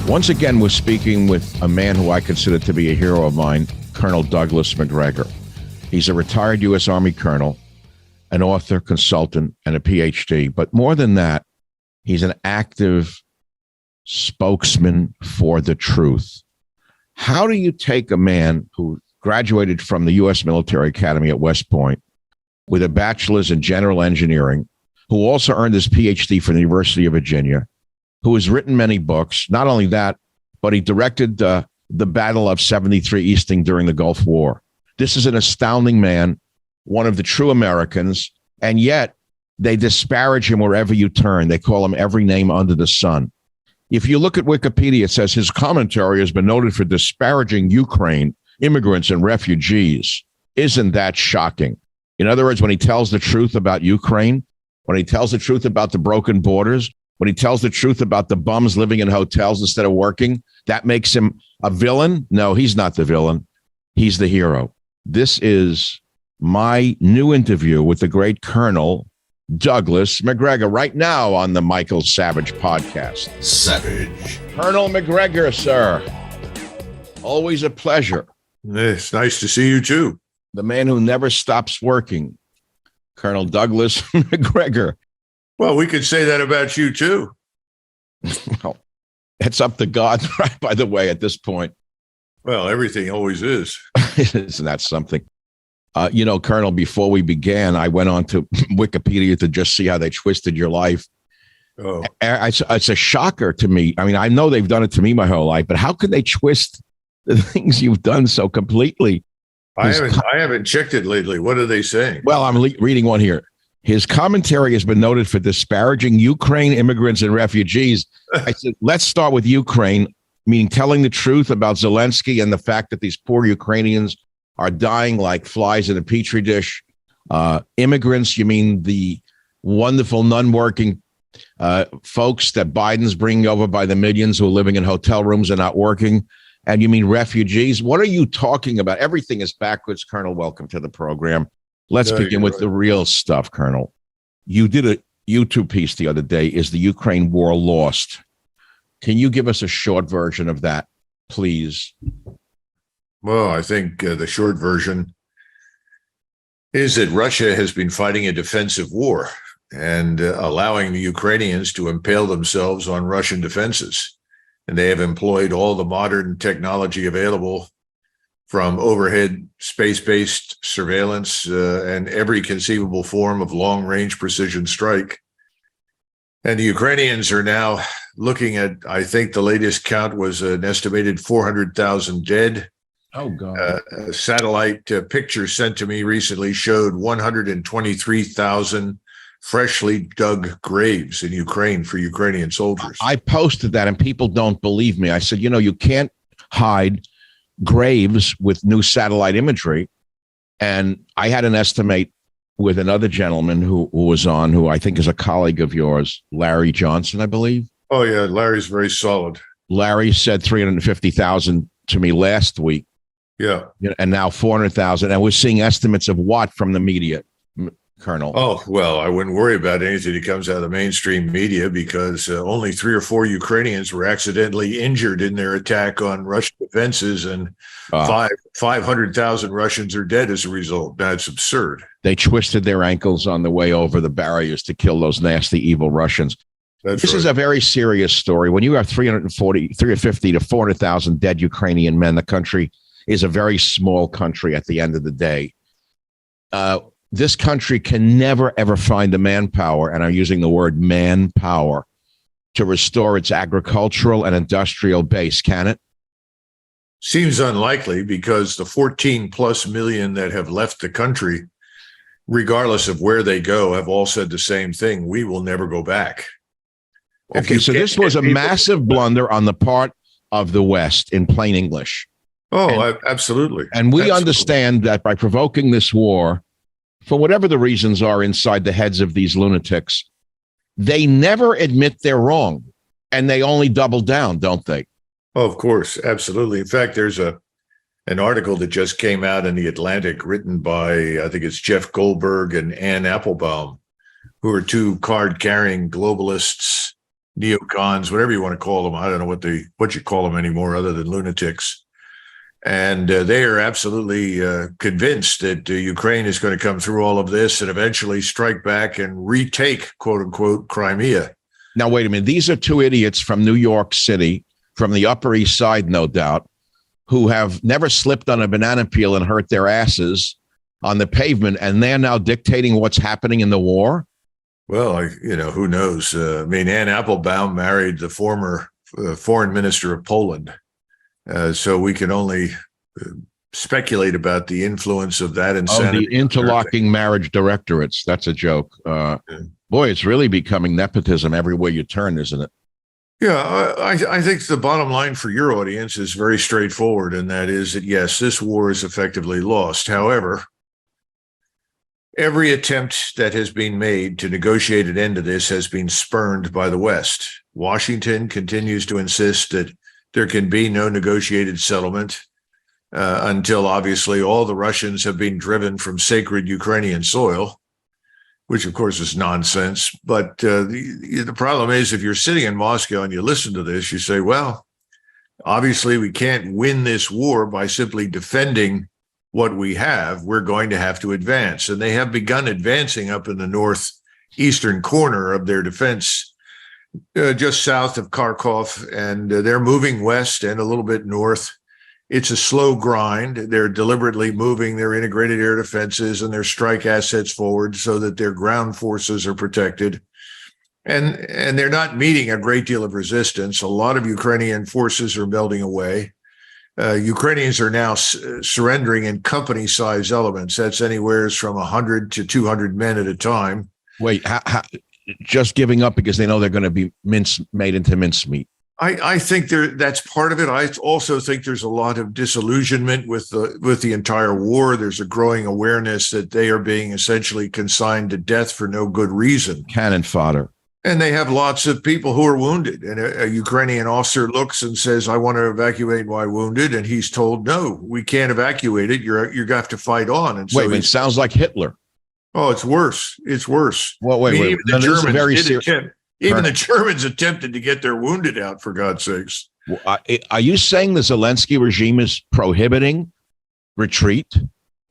Once again, we're speaking with a man who I consider to be a hero of mine, Colonel Douglas MacGregor. He's a retired U.S. Army colonel, an author, consultant, and a PhD. But more than that, he's an active spokesman for the truth. How do you take a man who graduated from the U.S. Military Academy at West Point with a bachelor's in general engineering, who also earned his PhD from the University of Virginia, who has written many books? Not only that, but he directed the Battle of 73 Easting during the Gulf War. This is an astounding man, one of the true Americans, and yet they disparage him wherever you turn. They call him every name under the sun. If you look at Wikipedia, it says his commentary has been noted for disparaging Ukraine, immigrants, and refugees. Isn't that shocking? In other words, when he tells the truth about Ukraine, when he tells the truth about the broken borders, when he tells the truth about the bums living in hotels instead of working, that makes him a villain? No, he's not the villain. He's the hero. This is my new interview with the great Colonel Douglas MacGregor right now on the Michael Savage podcast. Savage. Colonel MacGregor, sir. Always a pleasure. It's nice to see you too. The man who never stops working, Colonel Douglas MacGregor. Well, we could say that about you too. Well, it's up to God, right, by the way, at this point. Well, everything always is. Isn't that something? Colonel, before we began, I went on to Wikipedia to just see how they twisted your life. Oh, It's a shocker to me. I mean, I know they've done it to me my whole life, but how could they twist the things you've done so completely? I haven't checked it lately. What are they saying? Well, I'm reading one here. His commentary has been noted for disparaging Ukraine, immigrants, and refugees. I said, let's start with Ukraine, meaning telling the truth about Zelensky and the fact that these poor Ukrainians are dying like flies in a petri dish. Immigrants, you mean the wonderful non-working folks that Biden's bringing over by the millions who are living in hotel rooms and not working. And you mean refugees? What are you talking about? Everything is backwards. Colonel, welcome to the program. Let's begin with the real stuff, Colonel. You did a YouTube piece the other day, Is the Ukraine War Lost? Can you give us a short version of that, please? Well, I think the short version is that Russia has been fighting a defensive war and allowing the Ukrainians to impale themselves on Russian defenses. And they have employed all the modern technology available, from overhead space-based surveillance and every conceivable form of long-range precision strike. And the Ukrainians are now looking at, I think the latest count was an estimated 400,000 dead. Oh, God. A satellite picture sent to me recently showed 123,000 freshly dug graves in Ukraine for Ukrainian soldiers. I posted that and people don't believe me. I said, you can't hide graves with new satellite imagery. And I had an estimate with another gentleman who was on, who I think is a colleague of yours, Larry Johnson, I believe. Oh, yeah. Larry's very solid. Larry said 350,000 to me last week. Yeah. And now 400,000. And we're seeing estimates of what from the media, Colonel? Oh, well, I wouldn't worry about anything that comes out of the mainstream media, because only 3 or 4 Ukrainians were accidentally injured in their attack on Russian defenses, and 500,000 Russians are dead as a result. That's absurd. They twisted their ankles on the way over the barriers to kill those nasty, evil Russians. This is a very serious story. When you have 350 to 400,000 dead Ukrainian men, the country is a very small country at the end of the day. This country can never, ever find the manpower, and I'm using the word manpower, to restore its agricultural and industrial base, can it? Seems unlikely, because the 14 plus million that have left the country, regardless of where they go, have all said the same thing: we will never go back. Okay, so this was a massive blunder on the part of the West, in plain English. Oh, absolutely. And we understand that by provoking this war, for whatever the reasons are inside the heads of these lunatics, they never admit they're wrong, and they only double down, don't they? Oh, of course. Absolutely. In fact, there's an article that just came out in The Atlantic written by, I think it's Jeff Goldberg and Ann Applebaum, who are 2 card-carrying globalists neocons, whatever you want to call them. I don't know what you call them anymore other than lunatics. And they are absolutely convinced that Ukraine is going to come through all of this and eventually strike back and retake, quote unquote, Crimea. Now, wait a minute. These are two idiots from New York City, from the Upper East Side, no doubt, who have never slipped on a banana peel and hurt their asses on the pavement, and they're now dictating what's happening in the war? Well, who knows? Anne Applebaum married the former foreign minister of Poland. So we can only speculate about the influence of that insanity. The interlocking marriage directorates. That's a joke. Boy, it's really becoming nepotism everywhere you turn, isn't it? Yeah, I think the bottom line for your audience is very straightforward, and that is that, yes, this war is effectively lost. However, every attempt that has been made to negotiate an end to this has been spurned by the West. Washington continues to insist that there can be no negotiated settlement until, obviously, all the Russians have been driven from sacred Ukrainian soil, which, of course, is nonsense. But the problem is, if you're sitting in Moscow and you listen to this, you say, well, obviously, we can't win this war by simply defending what we have. We're going to have to advance. And they have begun advancing up in the northeastern corner of their defense, just south of Kharkov, and they're moving west and a little bit north. It's a slow grind. They're deliberately moving their integrated air defenses and their strike assets forward so that their ground forces are protected. And they're not meeting a great deal of resistance. A lot of Ukrainian forces are melting away. Ukrainians are now surrendering in company-size elements. That's anywhere from 100 to 200 men at a time. Wait, just giving up because they know they're going to be made into mincemeat? I think that's part of it. I also think there's a lot of disillusionment with the entire war. There's a growing awareness that they are being essentially consigned to death for no good reason. Cannon fodder. And they have lots of people who are wounded. And a Ukrainian officer looks and says, I want to evacuate my wounded. And he's told, no, we can't evacuate it. You're going to have to fight on. And so it sounds like Hitler. Oh, it's worse. It's worse. Well, even the Germans the Germans attempted to get their wounded out, for God's sakes. Are you saying the Zelensky regime is prohibiting retreat?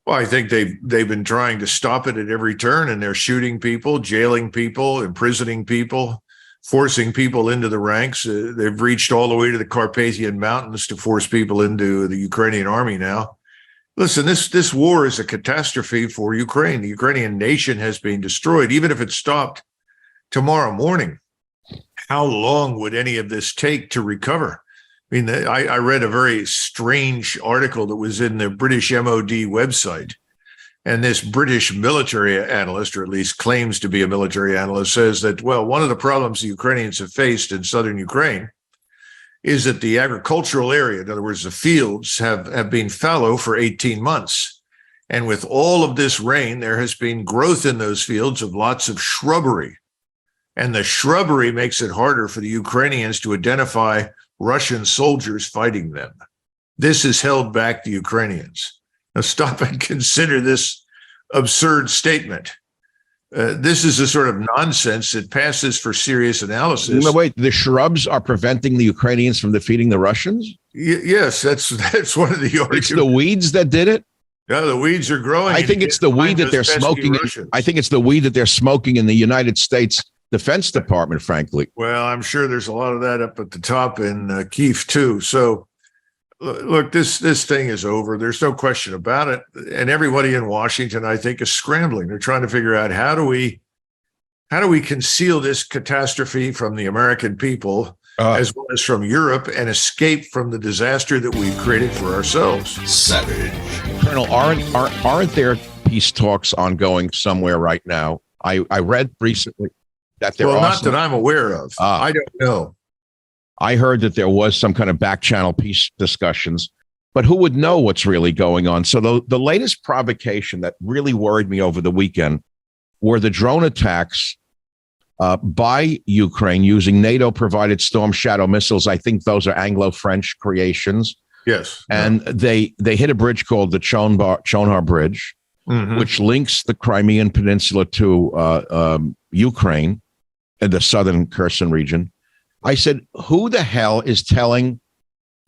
Well, I think they've been trying to stop it at every turn, and they're shooting people, jailing people, imprisoning people, forcing people into the ranks. They've reached all the way to the Carpathian Mountains to force people into the Ukrainian army now. Listen, this war is a catastrophe for Ukraine. The Ukrainian nation has been destroyed. Even if it stopped tomorrow morning, how long would any of this take to recover? I mean, I read a very strange article that was in the British MOD website. And this British military analyst, or at least claims to be a military analyst, says that, well, one of the problems the Ukrainians have faced in southern Ukraine is that the agricultural area, in other words, the fields, have been fallow for 18 months. And with all of this rain, there has been growth in those fields of lots of shrubbery. And the shrubbery makes it harder for the Ukrainians to identify Russian soldiers fighting them. This has held back the Ukrainians. Now stop and consider this absurd statement. This is a sort of nonsense that passes for serious analysis. No, wait, the shrubs are preventing the Ukrainians from defeating the Russians? Yes, that's one of the arguments. It's the weeds that did it? Yeah, the weeds are growing. I think it's the weed that they're smoking. I think it's the weed that they're smoking in the United States Defense Department, frankly. Well, I'm sure there's a lot of that up at the top in Kiev too. So look, this thing is over. There's no question about it. And everybody in Washington, I think, is scrambling. They're trying to figure out how do we conceal this catastrophe from the American people as well as from Europe and escape from the disaster that we've created for ourselves. Savage. Colonel, aren't there peace talks ongoing somewhere right now? I read recently that there are. Well, not that I'm aware of. I don't know. I heard that there was some kind of back channel peace discussions, but who would know what's really going on? So the latest provocation that really worried me over the weekend were the drone attacks by Ukraine using NATO provided Storm Shadow missiles. I think those are Anglo-French creations. Yes. And they hit a bridge called the Chonhar Bridge, which links the Crimean Peninsula to Ukraine and the southern Kherson region. I said, who the hell is telling?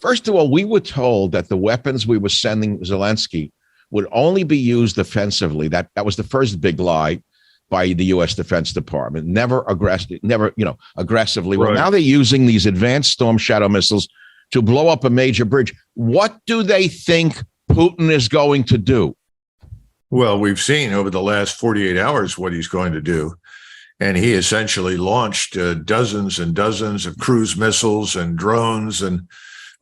First of all, we were told that the weapons we were sending Zelensky would only be used offensively. That was the first big lie by the U.S. Defense Department. Never aggressively. Well, Right. now they're using these advanced Storm Shadow missiles to blow up a major bridge. What do they think Putin is going to do? Well, we've seen over the last 48 hours what he's going to do. And he essentially launched dozens and dozens of cruise missiles and drones and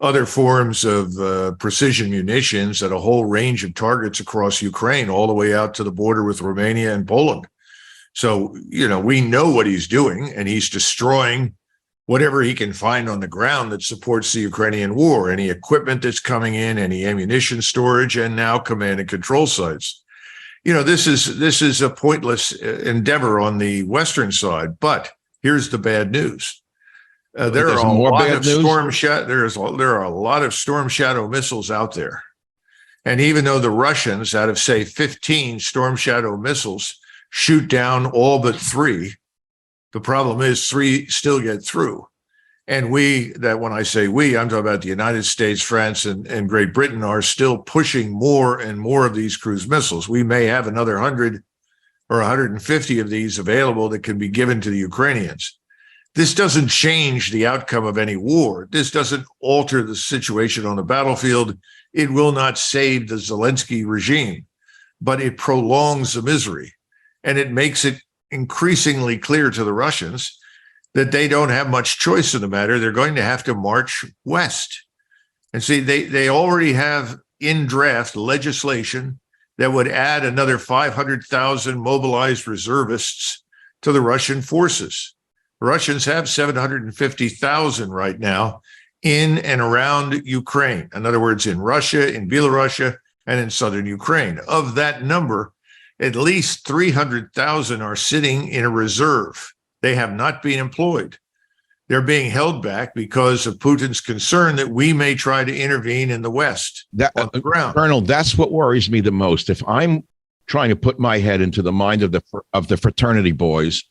other forms of precision munitions at a whole range of targets across Ukraine, all the way out to the border with Romania and Poland. So, we know what he's doing, and he's destroying whatever he can find on the ground that supports the Ukrainian war, any equipment that's coming in, any ammunition storage, and now command and control sites. This is a pointless endeavor on the Western side, but here's the bad news. There are a lot of Storm Shadow missiles out there. And even though the Russians, out of say 15 Storm Shadow missiles, shoot down all but 3, the problem is 3 still get through. And when I say we, I'm talking about the United States, France, and Great Britain are still pushing more and more of these cruise missiles. We may have another 100 or 150 of these available that can be given to the Ukrainians. This doesn't change the outcome of any war. This doesn't alter the situation on the battlefield. It will not save the Zelensky regime, but it prolongs the misery. And it makes it increasingly clear to the Russians that they don't have much choice in the matter. They're going to have to march west. And see, they already have in draft legislation that would add another 500,000 mobilized reservists to the Russian forces. The Russians have 750,000 right now in and around Ukraine. In other words, in Russia, in Belarus, and in southern Ukraine. Of that number, at least 300,000 are sitting in a reserve. They have not been employed. They're being held back because of Putin's concern that we may try to intervene in the West on the ground. Colonel, that's what worries me the most. If I'm trying to put my head into the mind of the fraternity boys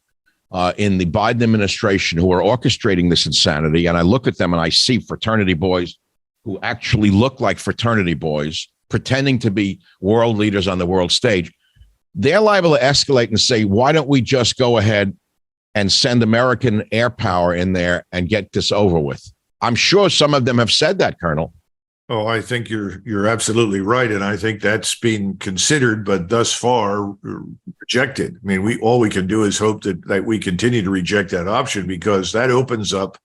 in the Biden administration who are orchestrating this insanity, and I look at them and I see fraternity boys who actually look like fraternity boys pretending to be world leaders on the world stage, they're liable to escalate and say, why don't we just go ahead and send American air power in there and get this over with? I'm sure some of them have said that, Colonel. Oh, I think you're absolutely right, and I think that's been considered, but thus far rejected. I mean, all we can do is hope that we continue to reject that option, because that opens up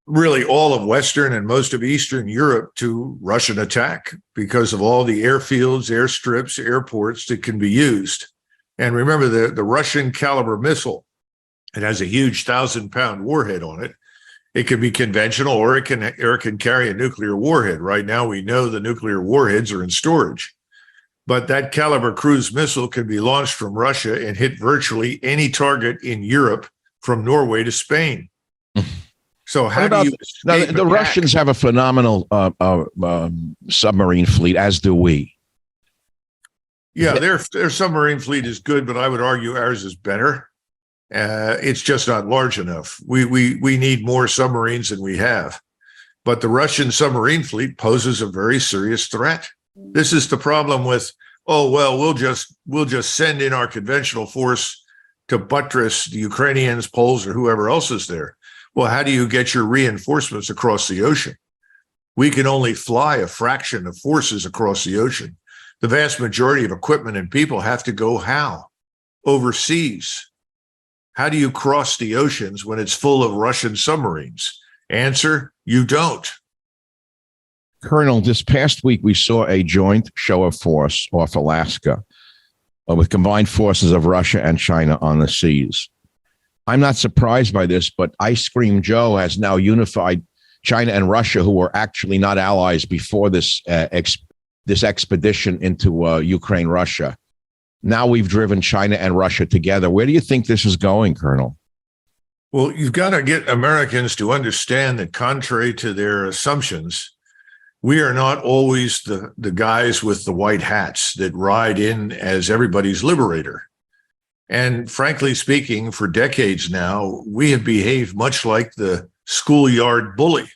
really all of Western and most of Eastern Europe to Russian attack because of all the airfields, airstrips, airports that can be used. And remember, the Russian caliber missile, it has a huge 1,000-pound warhead on it. It can be conventional, or it can carry a nuclear warhead. Right now, we know the nuclear warheads are in storage. But that caliber cruise missile can be launched from Russia and hit virtually any target in Europe from Norway to Spain. So how do you now, the Russians have a phenomenal submarine fleet, as do we. Yeah, their submarine fleet is good, but I would argue ours is better. It's just not large enough. We need more submarines than we have. But the Russian submarine fleet poses a very serious threat. This is the problem with, we'll just send in our conventional force to buttress the Ukrainians, Poles, or whoever else is there. Well, how do you get your reinforcements across the ocean? We can only fly a fraction of forces across the ocean. The vast majority of equipment and people have to go how? Overseas. How do you cross the oceans when it's full of Russian submarines? Answer, you don't. Colonel, this past week, we saw a joint show of force off Alaska with combined forces of Russia and China on the seas. I'm not surprised by this, but Ice Cream Joe has now unified China and Russia, who were actually not allies before this expedition into Ukraine, Russia. Now we've driven China and Russia together. Where do you think this is going, Colonel? Well, you've got to get Americans to understand that, contrary to their assumptions, we are not always the guys with the white hats that ride in as everybody's liberator. And frankly speaking, for decades now, we have behaved much like the schoolyard bully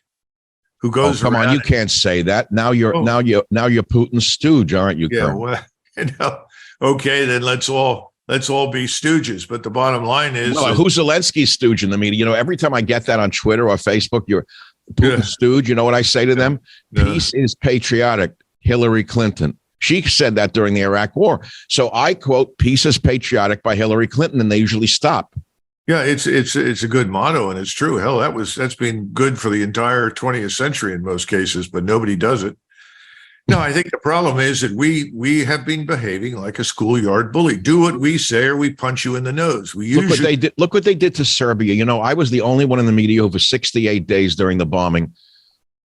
who goes come around. on, you can't say that. Now you're Putin's stooge, aren't you, Yeah, Colonel? well, okay, then let's all be stooges. But the bottom line is, well, who's Zelensky's stooge in the media? Every time I get that on Twitter or Facebook, you're Putin's stooge. You know what I say to them? Peace is patriotic. Hillary Clinton. She said that during the Iraq War. So I quote, "Peace is patriotic" by Hillary Clinton, and they usually stop. Yeah, it's a good motto, and it's true. Hell, that's been good for the entire 20th century in most cases, but nobody does it. No, I think the problem is that we have been behaving like a schoolyard bully. Do what we say, or we punch you in the nose. Look what they did. Look what they did to Serbia. I was the only one in the media over 68 days during the bombing.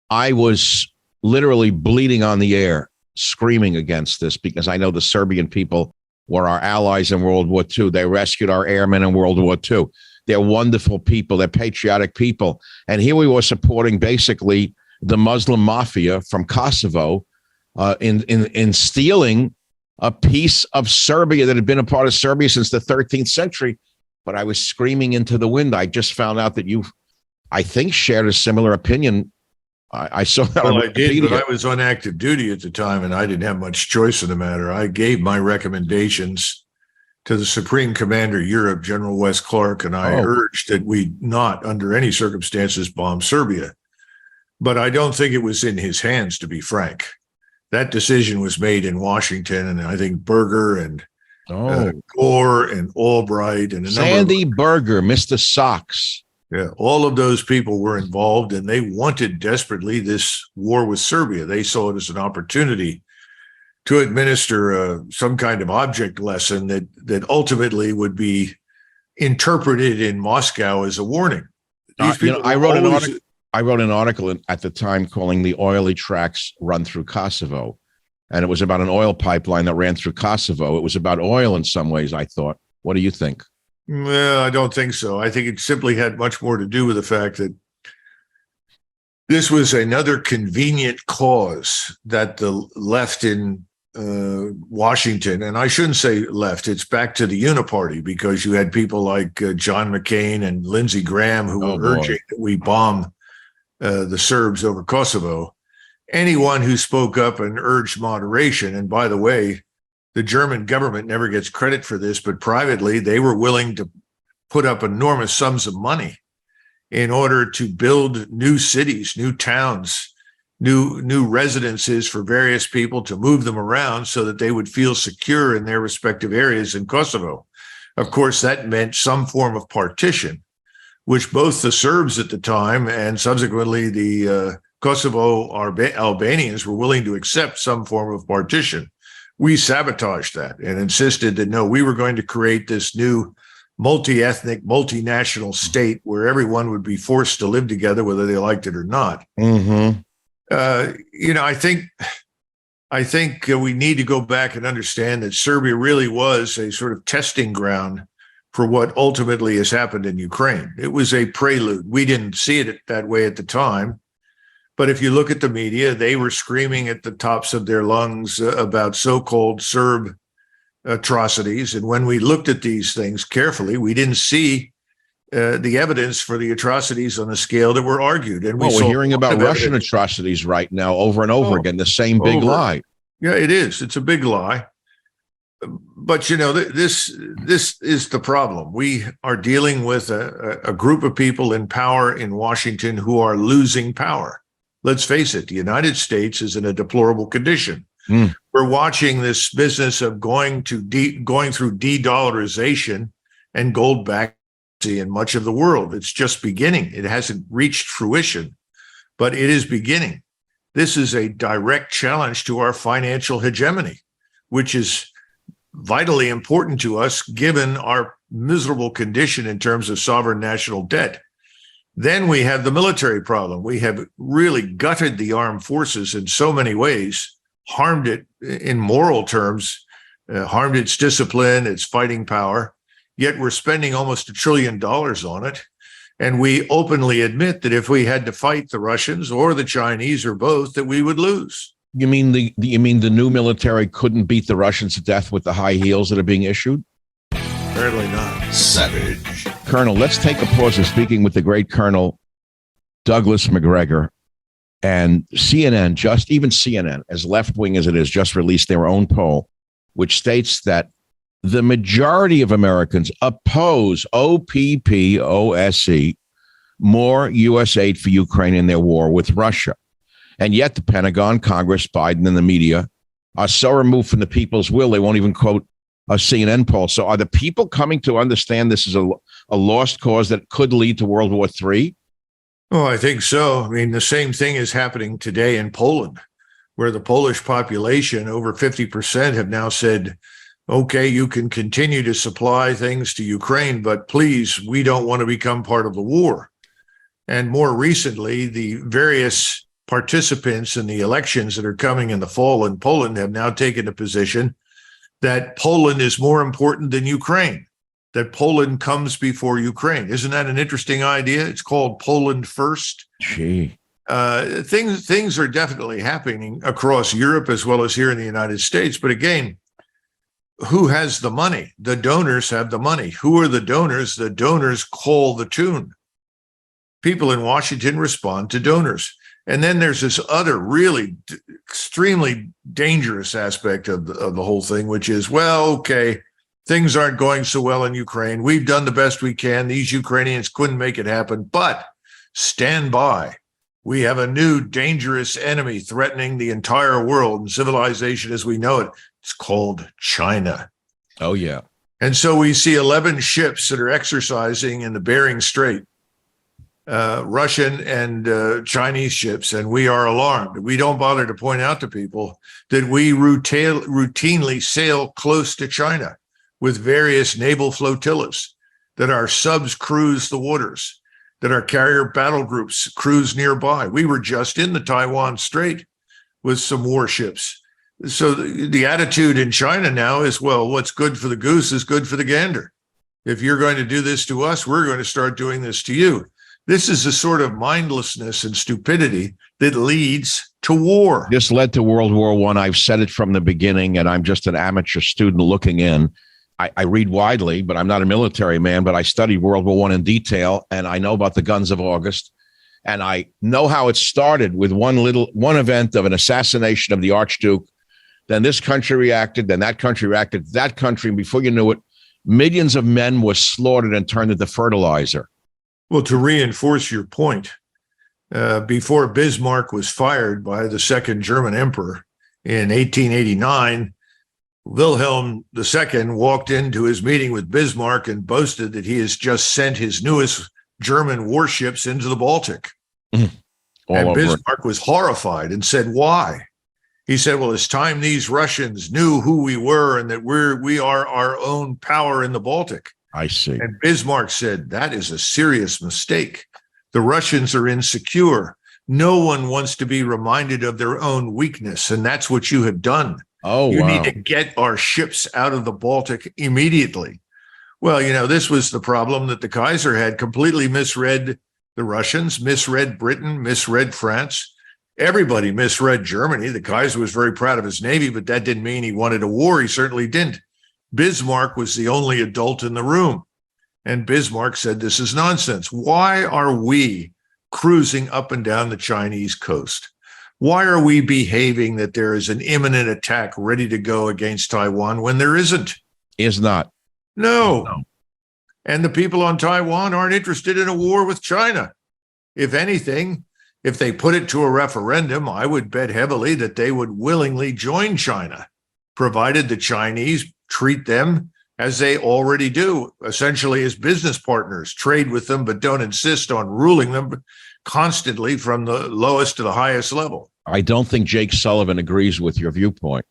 I was literally bleeding on the air, screaming against this because I know the Serbian people were our allies in World War II. They rescued our airmen in World War II. They're wonderful people. They're patriotic people. And here we were supporting basically the Muslim mafia from Kosovo in stealing a piece of Serbia that had been a part of Serbia since the 13th century. But I was screaming into the wind. I just found out that you, I think, shared a similar opinion. I saw that. Well, I did, but I was on active duty at the time, and I didn't have much choice in the matter. I gave my recommendations to the Supreme Commander Europe, General Wes Clark, and I urged that we not, under any circumstances, bomb Serbia. But I don't think it was in his hands, to be frank. That decision was made in Washington, and I think Berger and Gore and Albright and Sandy Berger, Mr. Socks. Yeah, all of those people were involved, and they wanted desperately this war with Serbia. They saw it as an opportunity to administer some kind of object lesson that ultimately would be interpreted in Moscow as a warning. I wrote an article at the time calling "The Oily Tracks Run Through Kosovo," and it was about an oil pipeline that ran through Kosovo. It was about oil in some ways, I thought. What do you think? Well, I don't think so. I think it simply had much more to do with the fact that this was another convenient cause that the left in Washington, and I shouldn't say left, it's back to the Uniparty, because you had people like John McCain and Lindsey Graham who were urging that we bomb the Serbs over Kosovo. Anyone who spoke up and urged moderation, and by the way, the German government never gets credit for this, but privately, they were willing to put up enormous sums of money in order to build new cities, new towns, new residences for various people to move them around so that they would feel secure in their respective areas in Kosovo. Of course, that meant some form of partition, which both the Serbs at the time and subsequently the Kosovo Albanians were willing to accept some form of partition. We sabotaged that and insisted that, no, we were going to create this new multi-ethnic, multinational state where everyone would be forced to live together, whether they liked it or not. Mm-hmm. I think we need to go back and understand that Serbia really was a sort of testing ground for what ultimately has happened in Ukraine. It was a prelude. We didn't see it that way at the time. But if you look at the media, they were screaming at the tops of their lungs about so-called Serb atrocities. And when we looked at these things carefully, we didn't see the evidence for the atrocities on a scale that were argued. And we're hearing about Russian atrocities right now over and over again, the same big lie. Yeah, it is. It's a big lie. But, this is the problem. We are dealing with a group of people in power in Washington who are losing power. Let's face it, the United States is in a deplorable condition. We're watching this business of going through de-dollarization and gold-backed in much of the world. It's just beginning. It hasn't reached fruition, but it is beginning. This is a direct challenge to our financial hegemony, which is vitally important to us given our miserable condition in terms of sovereign national debt. Then we have the military problem. We have really gutted the armed forces in so many ways, harmed it in moral terms, harmed its discipline, its fighting power, yet we're spending almost $1 trillion on it. And we openly admit that if we had to fight the Russians or the Chinese or both, that we would lose. You mean the new military couldn't beat the Russians to death with the high heels that are being issued? Apparently not. Savage. Colonel, let's take a pause of speaking with the great Colonel Douglas MacGregor. And CNN, just even CNN, as left-wing as it is, just released their own poll, which states that the majority of Americans oppose OPPOSE, more U.S. aid for Ukraine in their war with Russia. And yet the Pentagon, Congress, Biden, and the media are so removed from the people's will, they won't even quote a CNN poll. So are the people coming to understand this is a lost cause that could lead to World War III? Oh, I think so. I mean, the same thing is happening today in Poland, where the Polish population, over 50%, have now said, okay, you can continue to supply things to Ukraine, but please, we don't want to become part of the war. And more recently, the various participants in the elections that are coming in the fall in Poland have now taken a position that Poland is more important than Ukraine, that Poland comes before Ukraine. Isn't that an interesting idea? It's called Poland First. Gee. Things are definitely happening across Europe as well as here in the United States. But again, who has the money? The donors have the money. Who are the donors? The donors call the tune. People in Washington respond to donors. And then there's this other really extremely dangerous aspect of the whole thing, which is, well, okay, things aren't going so well in Ukraine. We've done the best we can. These Ukrainians couldn't make it happen, but stand by. We have a new dangerous enemy threatening the entire world and civilization as we know it. It's called China. Oh, yeah. And so we see 11 ships that are exercising in the Bering Strait, Russian and Chinese ships, and we are alarmed. We don't bother to point out to people that we routinely sail close to China with various naval flotillas, that our subs cruise the waters, that our carrier battle groups cruise nearby. We were just in the Taiwan Strait with some warships. So the attitude in China now is, well, what's good for the goose is good for the gander. If you're going to do this to us, we're going to start doing this to you. This is a sort of mindlessness and stupidity that leads to war. This led to World War I. I've said it from the beginning, and I'm just an amateur student looking in. I read widely, but I'm not a military man, but I studied World War I in detail, and I know about the guns of August, and I know how it started with one event of an assassination of the Archduke. Then this country reacted, then that country reacted, that country, and before you knew it, millions of men were slaughtered and turned into fertilizer. Well, to reinforce your point, before Bismarck was fired by the second German emperor in 1889, Wilhelm II walked into his meeting with Bismarck and boasted that he has just sent his newest German warships into the Baltic. And Bismarck was horrified and said, why? He said, well, it's time these Russians knew who we were and that we are our own power in the Baltic. I see. And Bismarck said, that is a serious mistake. The Russians are insecure. No one wants to be reminded of their own weakness. And that's what you have done. Oh, you wow. need to get our ships out of the Baltic immediately. Well, you know, this was the problem, that the Kaiser had completely misread the Russians, misread Britain, misread France. Everybody misread Germany. The Kaiser was very proud of his navy, but that didn't mean he wanted a war. He certainly didn't. Bismarck was the only adult in the room. And Bismarck said, this is nonsense. Why are we cruising up and down the Chinese coast? Why are we behaving that there is an imminent attack ready to go against Taiwan when there isn't? Is not. No. And the people on Taiwan aren't interested in a war with China. If anything, if they put it to a referendum, I would bet heavily that they would willingly join China, provided the Chinese treat them as they already do, essentially as business partners, trade with them, but don't insist on ruling them constantly from the lowest to the highest level. I don't think Jake Sullivan agrees with your viewpoint.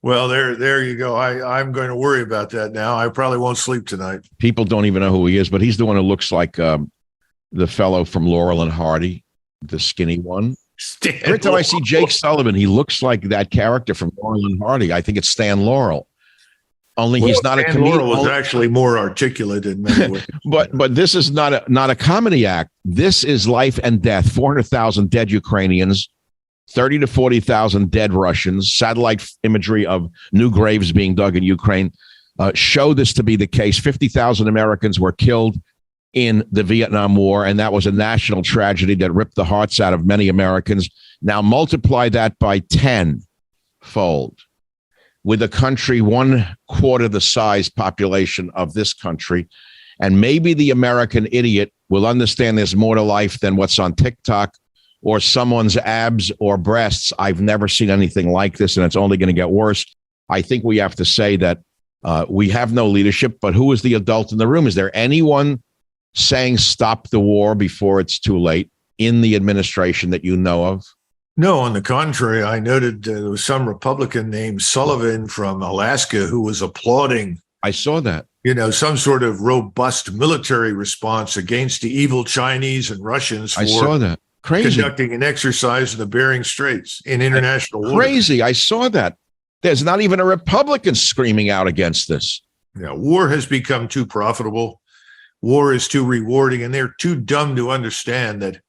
Well, there you go. I'm going to worry about that now. I probably won't sleep tonight. People don't even know who he is, but he's the one who looks like the fellow from Laurel and Hardy, the skinny one. Every time I see Jake Sullivan, he looks like that character from Laurel and Hardy. I think it's Stan Laurel. Only he's not a comedian. Laurel was actually more articulate in many ways. but this is not a comedy act. This is life and death. 400,000 dead Ukrainians, 30 to 40,000 dead Russians, satellite imagery of new graves being dug in Ukraine. show this to be the case. 50,000 Americans were killed in the Vietnam War, and that was a national tragedy that ripped the hearts out of many Americans. Now multiply that by 10-fold with a country 1/4 the size population of this country. And maybe the American idiot will understand there's more to life than what's on TikTok or someone's abs or breasts. I've never seen anything like this, and it's only going to get worse. I think we have to say that we have no leadership, but who is the adult in the room? Is there anyone saying stop the war before it's too late in the administration that you know of? No, on the contrary, I noted there was some Republican named Sullivan from Alaska who was applauding. I saw that. Some sort of robust military response against the evil Chinese and Russians I saw that. Crazy. Conducting an exercise in the Bering Straits in international waters. Crazy. I saw that. There's not even a Republican screaming out against this. Yeah, war has become too profitable. War is too rewarding, and they're too dumb to understand that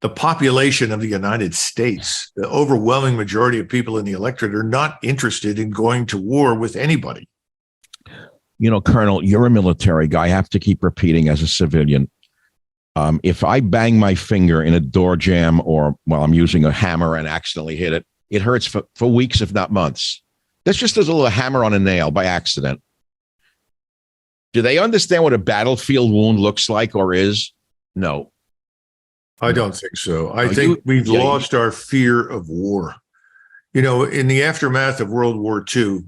the population of the United States, the overwhelming majority of people in the electorate, are not interested in going to war with anybody. Colonel, you're a military guy. I have to keep repeating as a civilian. If I bang my finger in a door jamb or while I'm using a hammer and accidentally hit it, it hurts for weeks, if not months. That's just a little hammer on a nail by accident. Do they understand what a battlefield wound looks like or is? No. I don't think so. I think we've lost our fear of war. In the aftermath of World War II,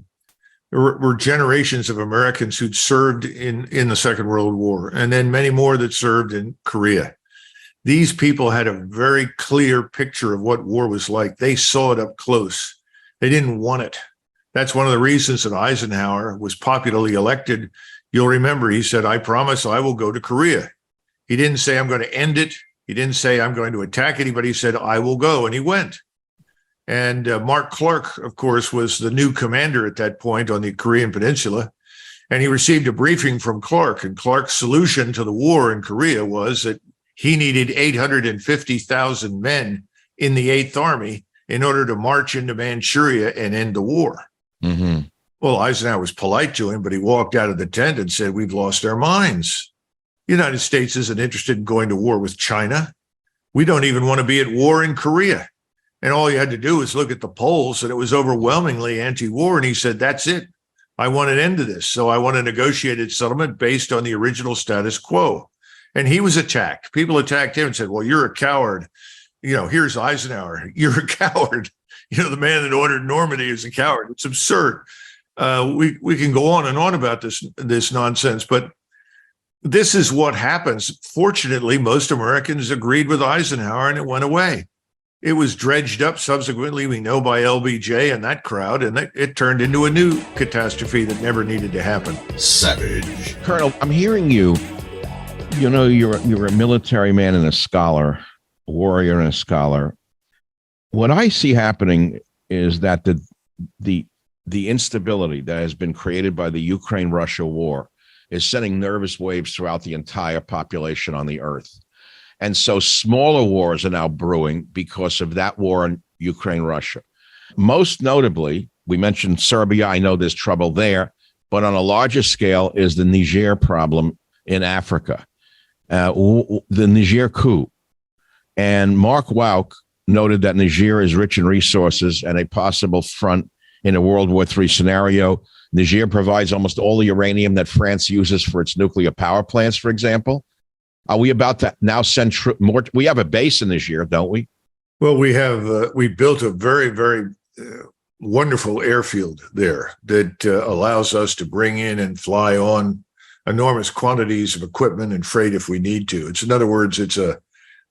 there were generations of Americans who'd served in the Second World War, and then many more that served in Korea. These people had a very clear picture of what war was like. They saw it up close. They didn't want it. That's one of the reasons that Eisenhower was popularly elected. You'll remember he said, I promise I will go to Korea. He didn't say, I'm going to end it. He didn't say, I'm going to attack anybody. He said, I will go. And he went. And Mark Clark, of course, was the new commander at that point on the Korean Peninsula. And he received a briefing from Clark. And Clark's solution to the war in Korea was that he needed 850,000 men in the 8th Army in order to march into Manchuria and end the war. Mm-hmm. Well, Eisenhower was polite to him, but he walked out of the tent and said, we've lost our minds. The United States isn't interested in going to war with China. We don't even want to be at war in Korea. And all you had to do was look at the polls, and it was overwhelmingly anti-war. And he said, that's it. I want an end to this. So I want a negotiated settlement based on the original status quo. And he was attacked. People attacked him and said, well, you're a coward. Here's Eisenhower. You're a coward. The man that ordered Normandy is a coward. It's absurd. We can go on and on about this nonsense, but this is what happens. Fortunately, most Americans agreed with Eisenhower, and it went away. It was dredged up subsequently, we know, by LBJ and that crowd, and it turned into a new catastrophe that never needed to happen. Savage. Colonel, I'm hearing you. You're a military man and a scholar, a warrior and a scholar. What I see happening is that the instability that has been created by the Ukraine-Russia war is sending nervous waves throughout the entire population on the earth. And so smaller wars are now brewing because of that war in Ukraine-Russia. Most notably, we mentioned Serbia. I know there's trouble there, but on a larger scale is the Niger problem in Africa, the Niger coup. And Mark Wauk noted that Niger is rich in resources and a possible front in a World War III scenario. Niger provides almost all the uranium that France uses for its nuclear power plants, for example. Are we about to now send more? We have a base in Niger, don't we? Well, we built a very, very wonderful airfield there that allows us to bring in and fly on enormous quantities of equipment and freight if we need to. In other words, it's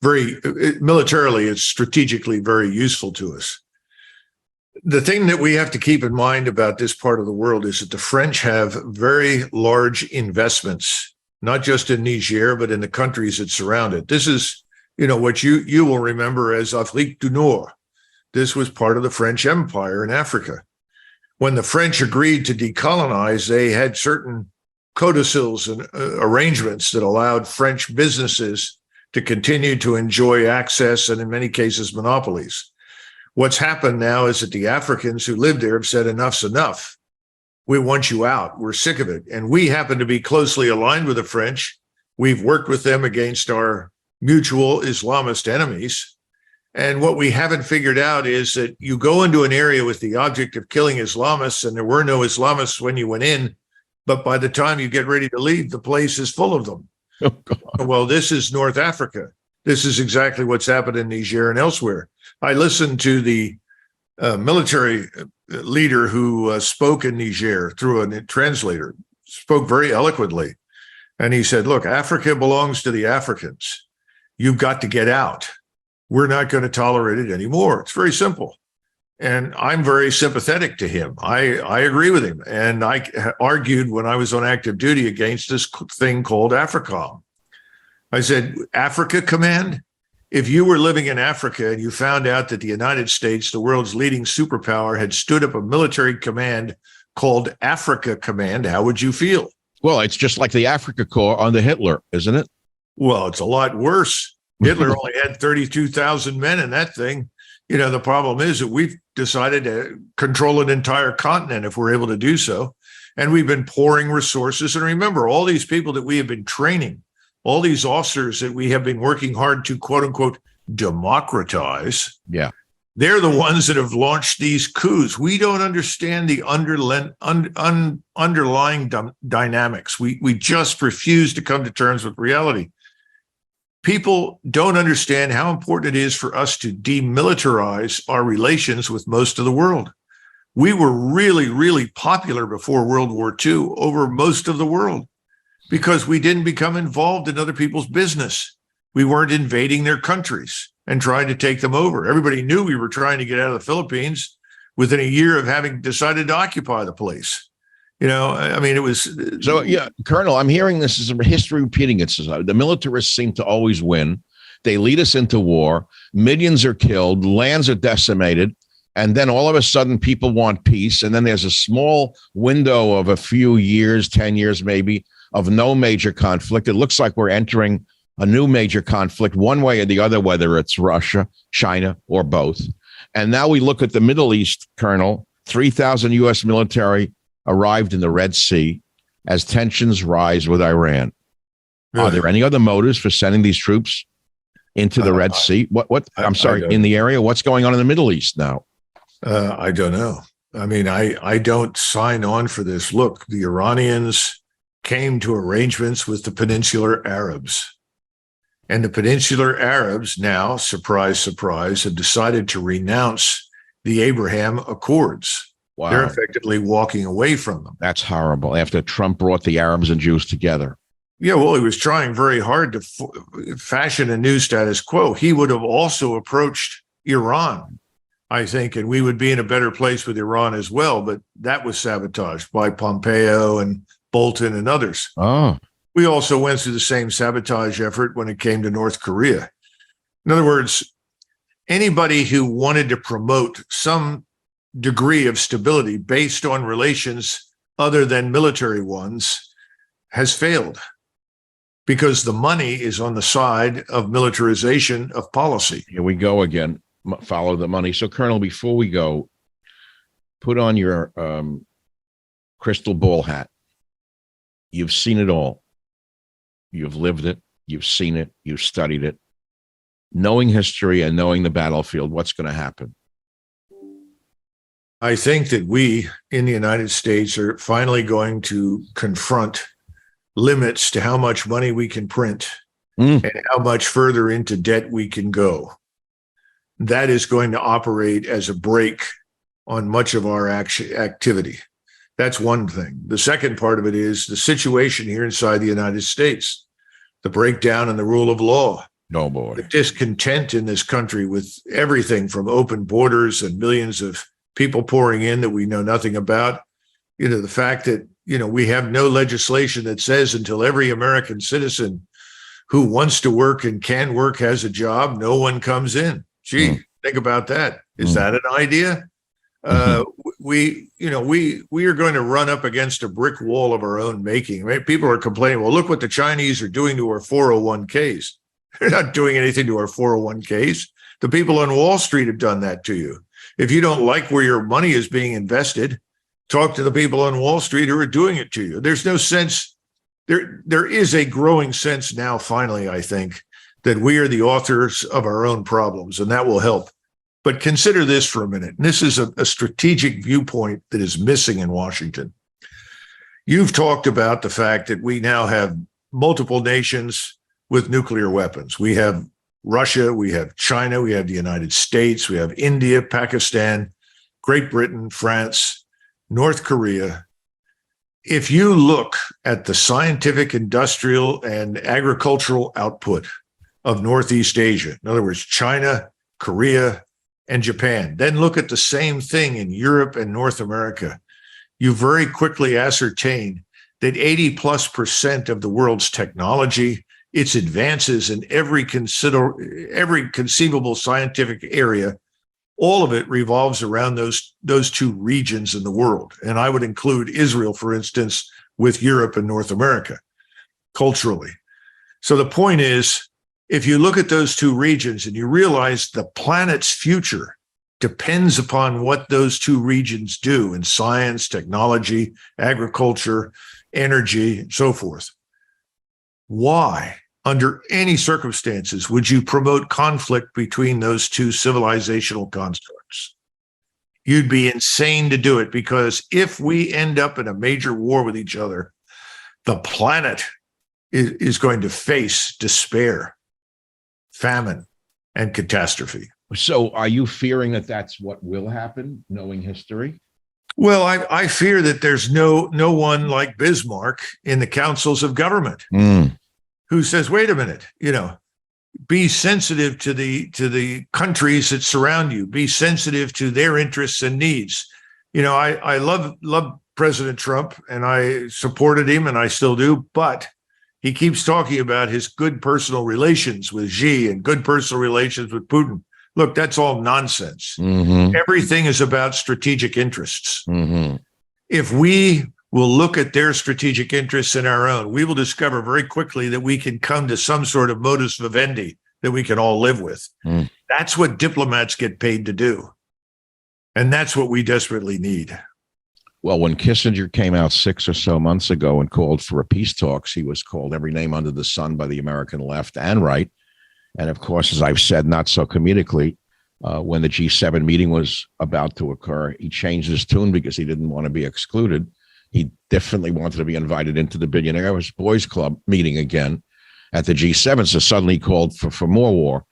militarily, it's strategically very useful to us. The thing that we have to keep in mind about this part of the world is that the French have very large investments, not just in Niger, but in the countries that surround it. This is, what you will remember as Afrique du Nord. This was part of the French Empire in Africa. When the French agreed to decolonize, they had certain codicils and arrangements that allowed French businesses to continue to enjoy access and, in many cases, monopolies. What's happened now is that the Africans who live there have said enough's enough. We want you out. We're sick of it. And we happen to be closely aligned with the French. We've worked with them against our mutual Islamist enemies. And what we haven't figured out is that you go into an area with the object of killing Islamists, and there were no Islamists when you went in, but by the time you get ready to leave, the place is full of them. Oh, God. Well, this is North Africa. This is exactly what's happened in Niger and elsewhere. I listened to the military leader who spoke in Niger through a translator, spoke very eloquently. And he said, look, Africa belongs to the Africans. You've got to get out. We're not going to tolerate it anymore. It's very simple. And I'm very sympathetic to him. I agree with him. And I argued when I was on active duty against this thing called AFRICOM. I said, Africa Command? If you were living in Africa and you found out that the United States, the world's leading superpower, had stood up a military command called Africa Command, how would you feel? Well, it's just like the Africa Corps under Hitler, isn't it? Well, it's a lot worse. Hitler only had 32,000 men in that thing. You know, the problem is that we've decided to control an entire continent if we're able to do so. And we've been pouring resources. And remember, all these people that we have been training, all these officers that we have been working hard to, quote unquote, democratize. Yeah. They're the ones that have launched these coups. We don't understand the underlying dynamics. We just refuse to come to terms with reality. People don't understand how important it is for us to demilitarize our relations with most of the world. We were really, really popular before World War II over most of the world because we didn't become involved in other people's business. We weren't invading their countries and trying to take them over. Everybody knew we were trying to get out of the Philippines within a year of having decided to occupy the place. You know, I mean, it was. So, yeah, Colonel, I'm hearing this is history repeating itself. The militarists seem to always win. They lead us into war. Millions are killed. Lands are decimated. And then all of a sudden, people want peace. And then there's a small window of a few years, 10 years maybe, of no major conflict. It looks like we're entering a new major conflict one way or the other, whether it's Russia, China, or both. And now we look at the Middle East, Colonel, 3,000 U.S. military arrived in the Red Sea as tensions rise with Iran. Are there any other motives for sending these troops into the Red Sea? I'm sorry, in the area? What's going on in the Middle East now? I don't know. I mean, I don't sign on for this. Look, the Iranians came to arrangements with the Peninsular Arabs. And the Peninsular Arabs now, surprise, surprise, have decided to renounce the Abraham Accords. Wow. They're effectively walking away from them. That's horrible. After Trump brought the Arabs and Jews together. Yeah, well, he was trying very hard to fashion a new status quo. He would have also approached Iran, I think, and we would be in a better place with Iran as well. But that was sabotaged by Pompeo and Bolton and others. Oh, we also went through the same sabotage effort when it came to North Korea. In other words, anybody who wanted to promote some degree of stability based on relations other than military ones has failed because the money is on the side of militarization of policy. Here we go again. Follow the money. So, Colonel, before we go, put on your crystal ball hat. You've seen it all. You've lived it. You've seen it. You've studied it. Knowing history and knowing the battlefield, what's going to happen? I think that we in the United States are finally going to confront limits to how much money we can print and how much further into debt we can go. That is going to operate as a brake on much of our activity. That's one thing. The second part of it is the situation here inside the United States, the breakdown in the rule of law. No, boy. The discontent in this country with everything from open borders and millions of people pouring in that we know nothing about. You know, the fact that, you know, we have no legislation that says until every American citizen who wants to work and can work has a job, no one comes in. Gee, think about that. Is that an idea? We are going to run up against a brick wall of our own making. Right? People are complaining, well, look what the Chinese are doing to our 401ks. They're not doing anything to our 401ks. The people on Wall Street have done that to you. If you don't like where your money is being invested, Talk to the people on Wall Street who are doing it to you. There's no sense. There is a growing sense now, finally, I think, that we are the authors of our own problems, and that will help. But consider this for a minute. This is a strategic viewpoint that is missing in Washington. You've talked about the fact that we now have multiple nations with nuclear weapons. We have Russia, we have China, we have the United States, we have India, Pakistan, Great Britain, France, North Korea. If you look at the scientific, industrial, and agricultural output of Northeast Asia, in other words, China, Korea, and Japan, then look at the same thing in Europe and North America, you very quickly ascertain that 80+% of the world's technology, its advances in every conceivable scientific area, all of it revolves around those two regions in the world. And I would include Israel, for instance, with Europe and North America, culturally. So the point is, if you look at those two regions and you realize the planet's future depends upon what those two regions do in science, technology, agriculture, energy, and so forth, why, under any circumstances, would you promote conflict between those two civilizational constructs? You'd be insane to do it, because if we end up in a major war with each other, the planet is going to face despair, famine, and catastrophe. So are you fearing that that's what will happen, knowing history? Well, I fear that there's no one like Bismarck in the councils of government who says, wait a minute, be sensitive to the countries that surround you, be sensitive to their interests and needs. I love President Trump, and I supported him, and I still do, but he keeps talking about his good personal relations with Xi and good personal relations with Putin. Look, that's all nonsense. Mm-hmm. Everything is about strategic interests. Mm-hmm. If we will look at their strategic interests and our own, we will discover very quickly that we can come to some sort of modus vivendi that we can all live with. Mm. That's what diplomats get paid to do. And that's what we desperately need. Well, when Kissinger came out 6 or so months ago and called for a peace talks, he was called every name under the sun by the American left and right. And of course, as I've said, not so comedically, when the G7 meeting was about to occur, he changed his tune because he didn't want to be excluded. He definitely wanted to be invited into the Billionaires Boys Club meeting again at the G7. So suddenly he called for more war.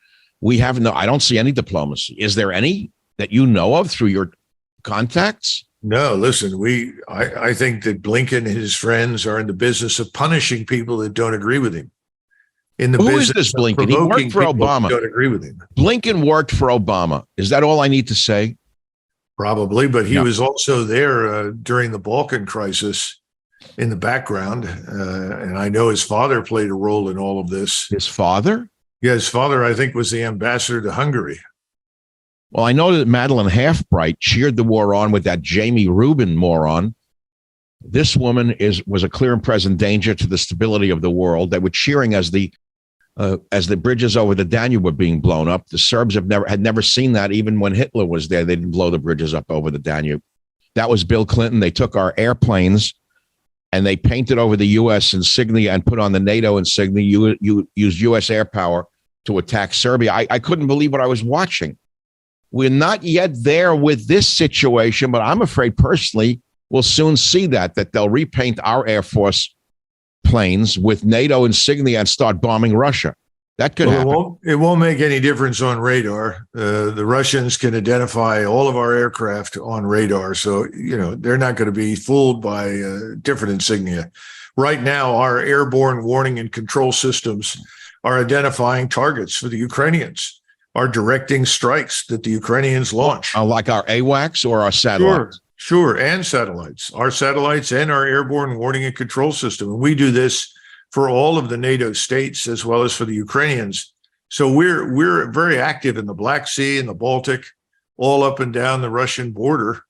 I don't see any diplomacy. Is there any that you know of through your contacts? No, listen, I think that Blinken and his friends are in the business of punishing people that don't agree with him. Who is this Blinken? He worked for Obama. Don't agree with him. Blinken worked for Obama. Is that all I need to say? Probably, but he was also there during the Balkan crisis in the background. And I know his father played a role in all of this. His father? Yeah, his father, I think, was the ambassador to Hungary. Well, I know that Madeleine Halfbright cheered the war on with that Jamie Rubin moron. This woman was a clear and present danger to the stability of the world. They were cheering as the bridges over the Danube were being blown up. The Serbs had never seen that. Even when Hitler was there, they didn't blow the bridges up over the Danube. That was Bill Clinton. They took our airplanes and they painted over the U.S. insignia and put on the NATO insignia. You used U.S. air power to attack Serbia. I couldn't believe what I was watching. We're not yet there with this situation, but I'm afraid personally we'll soon see that they'll repaint our Air Force planes with NATO insignia and start bombing Russia. That could happen. It won't make any difference on radar. The Russians can identify all of our aircraft on radar. So, they're not going to be fooled by different insignia. Right now, our airborne warning and control systems are identifying targets for the Ukrainians, are directing strikes that the Ukrainians launch. Like our AWACS or our satellites? Sure, and satellites. Our satellites and our airborne warning and control system. And we do this for all of the NATO states as well as for the Ukrainians. So we're very active in the Black Sea and the Baltic, all up and down the Russian border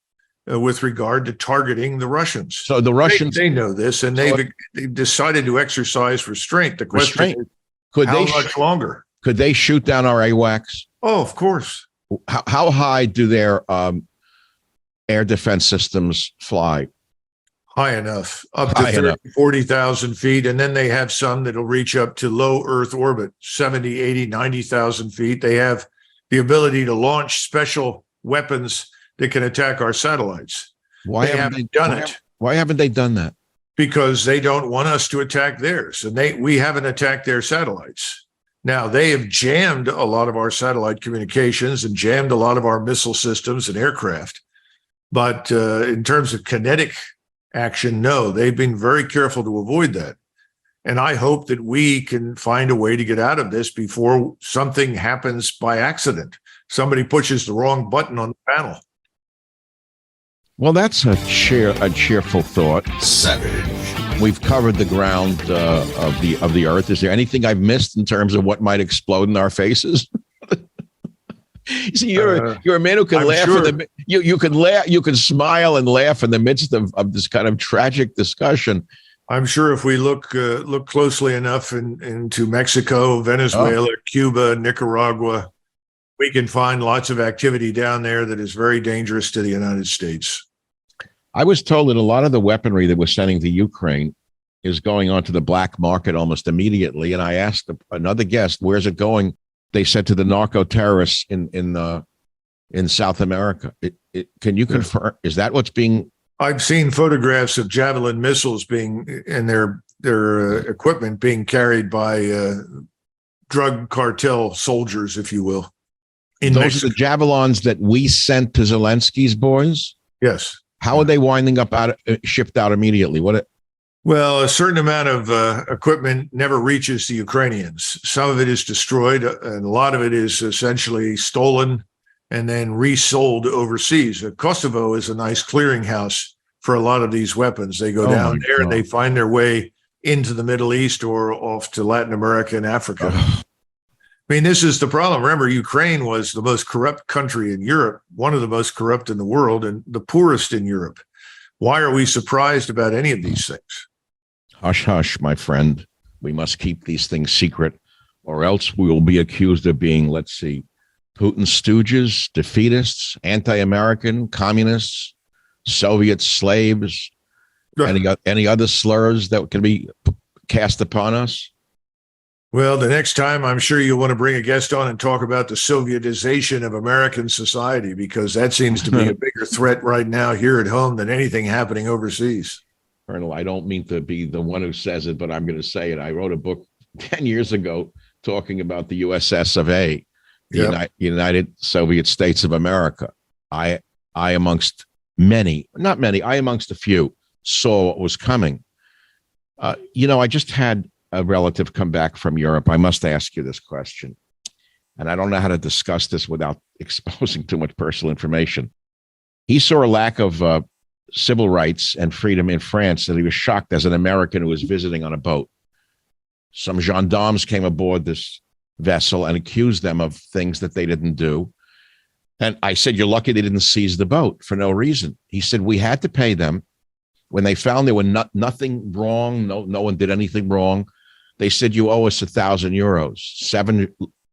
with regard to targeting the Russians. So the Russians... They know this, and they've decided to exercise restraint. The question is, how much longer? Could they shoot down our AWACS? Oh, of course. How high do their air defense systems fly? High enough, up to High 30, enough. 40,000 feet. And then they have some that'll reach up to low Earth orbit, 70, 80, 90,000 feet. They have the ability to launch special weapons that can attack our satellites. Why They haven't done it Why haven't they done that? because they don't want us to attack theirs. And we haven't attacked their satellites. Now, they have jammed a lot of our satellite communications and jammed a lot of our missile systems and aircraft. But in terms of kinetic action, no, they've been very careful to avoid that. And I hope that we can find a way to get out of this before something happens by accident. Somebody pushes the wrong button on the panel. Well, that's a cheerful thought. Savage. We've covered the ground of the Earth. Is there anything I've missed in terms of what might explode in our faces? You see, you're a man who can I'm laugh. sure. You can laugh. You can smile and laugh in the midst of this kind of tragic discussion. I'm sure if we look closely enough into Mexico, Venezuela, Cuba, Nicaragua, we can find lots of activity down there that is very dangerous to the United States. I was told that a lot of the weaponry that we're sending to Ukraine is going onto the black market almost immediately. And I asked another guest, "Where's it going?" They said to the narco terrorists in South America. Can you confirm? Is that what's being? I've seen photographs of Javelin missiles being and their equipment being carried by drug cartel soldiers, if you will. Those are the javelins that we sent to Zelensky's boys. Yes. How are they winding up shipped out immediately? Well, a certain amount of equipment never reaches the Ukrainians. Some of it is destroyed, and a lot of it is essentially stolen and then resold overseas. Kosovo is a nice clearinghouse for a lot of these weapons. They go down there and they find their way into the Middle East or off to Latin America and Africa. I mean, this is the problem. Remember, Ukraine was the most corrupt country in Europe, one of the most corrupt in the world, and the poorest in Europe. Why are we surprised about any of these things? Hush, hush, my friend. We must keep these things secret, or else we will be accused of being, let's see, Putin's stooges, defeatists, anti-American, communists, Soviet slaves, any other slurs that can be cast upon us. Well, the next time I'm sure you'll want to bring a guest on and talk about the Sovietization of American society, because that seems to be a bigger threat right now here at home than anything happening overseas. Colonel, I don't mean to be the one who says it, but I'm going to say it. I wrote a book 10 years ago talking about the USS of A, the United Soviet States of America. I amongst many, not many, I amongst a few, saw what was coming. I just had a relative come back from Europe. I must ask you this question, and I don't know how to discuss this without exposing too much personal information. He saw a lack of civil rights and freedom in France, and he was shocked as an American who was visiting on a boat. Some gendarmes came aboard this vessel and accused them of things that they didn't do. And I said, "You're lucky they didn't seize the boat for no reason." He said, "We had to pay them. When they found there were nothing wrong, no one did anything wrong, they said, you owe us €1,000,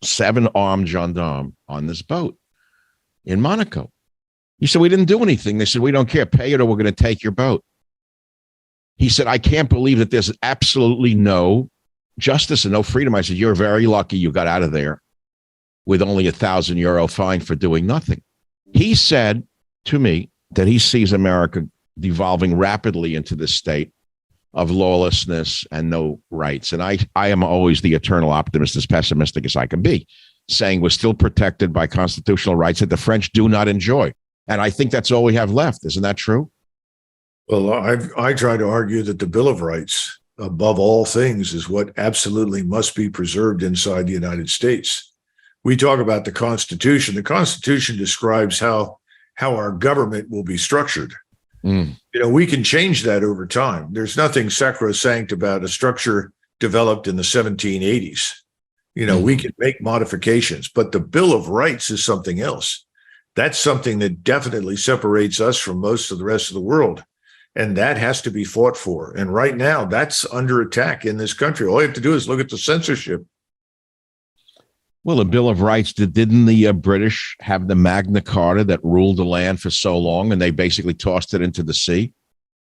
seven armed gendarmes on this boat in Monaco." He said, "We didn't do anything." They said, "We don't care. Pay it or we're going to take your boat." He said, "I can't believe that there's absolutely no justice and no freedom." I said, "You're very lucky you got out of there with only €1,000 fine for doing nothing." He said to me that he sees America devolving rapidly into this state of lawlessness and no rights. And I am always the eternal optimist, as pessimistic as I can be, saying we're still protected by constitutional rights that the French do not enjoy. And I think that's all we have left. Isn't that true? Well, I try to argue that the Bill of Rights, above all things, is what absolutely must be preserved inside the United States. We talk about the Constitution. The Constitution describes how our government will be structured. We can change that over time. There's nothing sacrosanct about a structure developed in the 1780s. We can make modifications, but the Bill of Rights is something else. That's something that definitely separates us from most of the rest of the world. And that has to be fought for. And right now, that's under attack in this country. All you have to do is look at the censorship. Well, the Bill of Rights, didn't the British have the Magna Carta that ruled the land for so long, and they basically tossed it into the sea?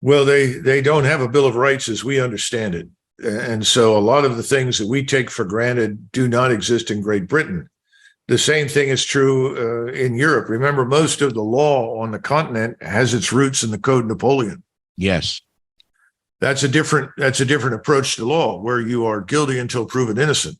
Well, they don't have a Bill of Rights as we understand it. And so a lot of the things that we take for granted do not exist in Great Britain. The same thing is true in Europe. Remember, most of the law on the continent has its roots in the Code Napoleon. Yes. That's a different approach to law, where you are guilty until proven innocent.